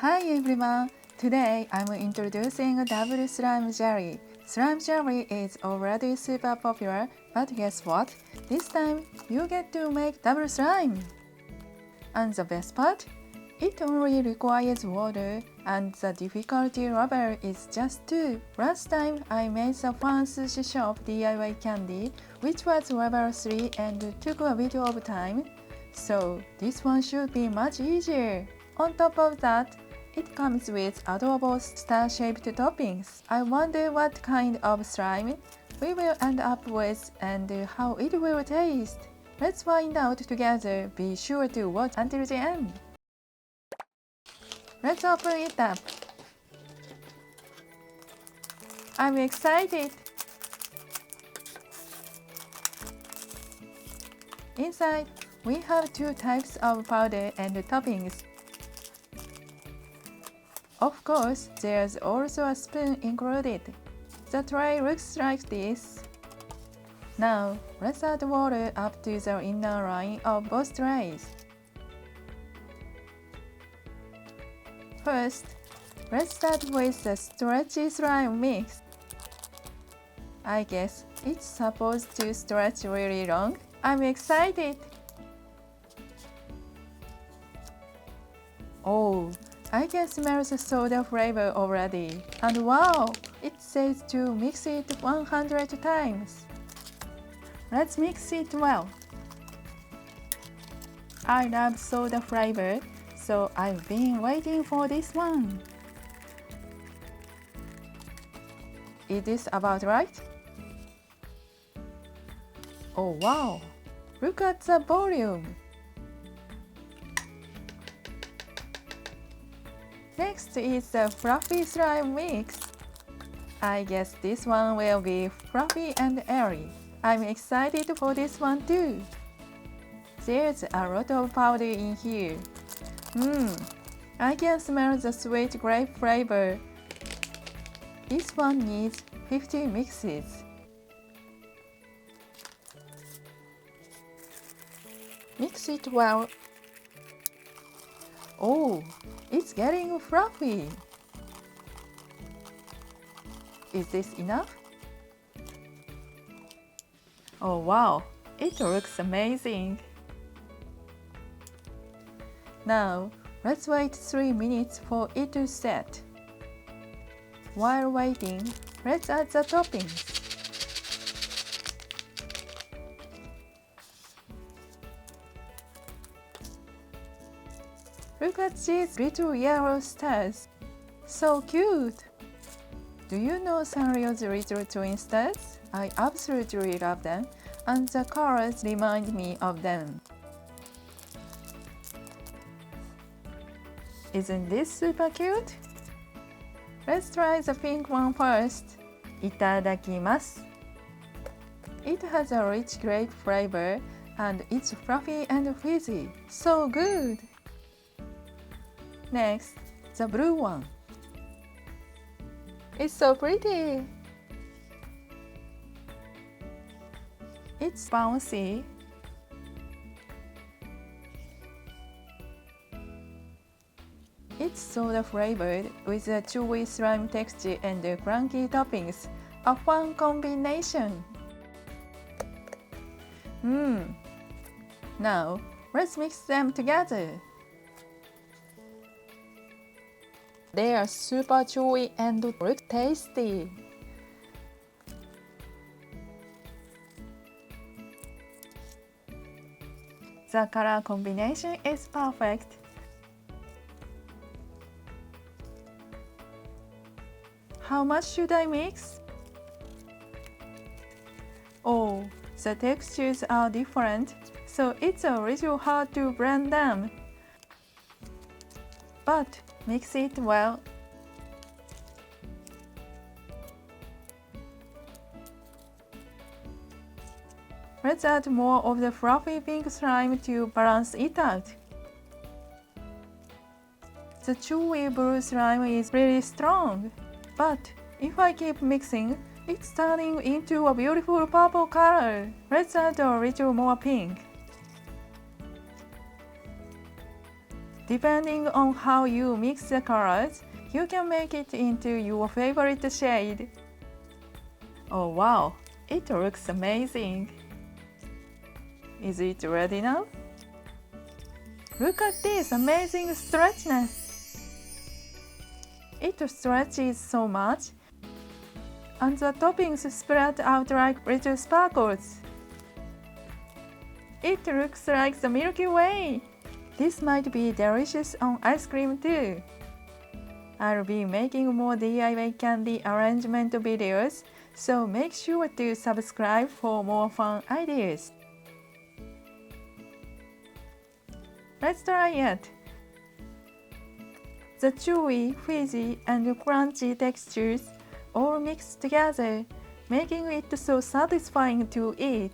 Hi everyone! Today I'm introducing a double slime jelly. Slime jelly is already super popular, but guess what? This time you get to make double slime! And the best part? It only requires water, and the difficulty level is just 2. Last time I made the fun sushi shop DIY candy, which was level 3 and took a bit of time. So this one should be much easier. On top of that, it comes with adorable star-shaped toppings. I wonder what kind of slime we will end up with and how it will taste. Let's find out together. Be sure to watch until the end. Let's open it up. I'm excited. Inside, we have 2 types of powder and toppings. Of course, there's also a spoon included. The tray looks like this. Now, let's add water up to the inner line of both trays. First, let's start with the stretchy slime mix. I guess it's supposed to stretch really long. I'm excited! Oh, I can smell the soda flavor already. And wow, it says to mix it 100 times. Let's mix it well. I love soda flavor, so I've been waiting for this one. Is this about right? Oh wow, look at the volume! Next is the fluffy slime mix. I guess this one will be fluffy and airy. I'm excited for this one too. There's a lot of powder in here. I can smell the sweet grape flavor. This one needs 50 mixes. Mix it well. Oh, it's getting fluffy. Is this enough? Oh wow, it looks amazing. Now, let's wait 3 minutes for it to set. While waiting, let's add the toppings. Look at these little yellow stars. So cute! Do you know Sanrio's little twin stars? I absolutely love them, and the colors remind me of them. Isn't this super cute? Let's try the pink one first. Itadakimasu. It has a rich grape flavor, and it's fluffy and fizzy. So good! Next, the blue one. It's so pretty! It's bouncy. It's soda flavored with a chewy slime texture and crunchy toppings. A fun combination! Now, let's mix them together. They are super chewy and look tasty. The color combination is perfect. How much should I mix? Oh, the textures are different, so it's a little hard to blend them. But mix it well. Let's add more of the fluffy pink slime to balance it out. The chewy blue slime is really strong, but if I keep mixing, it's turning into a beautiful purple color. Let's add a little more pink. Depending on how you mix the colors, you can make it into your favorite shade. Oh wow, it looks amazing! Is it ready now? Look at this amazing stretchiness! It stretches so much, and the toppings spread out like little sparkles. It looks like the Milky Way! This might be delicious on ice cream too. I'll be making more DIY candy arrangement videos, so make sure to subscribe for more fun ideas. Let's try it! The chewy, fizzy, and crunchy textures all mixed together, making it so satisfying to eat.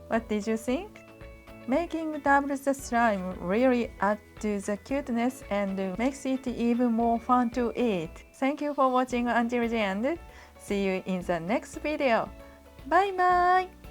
What did you think? Making double the slime really adds to the cuteness and makes it even more fun to eat. Thank you for watching until the end. See you in the next video. Bye bye!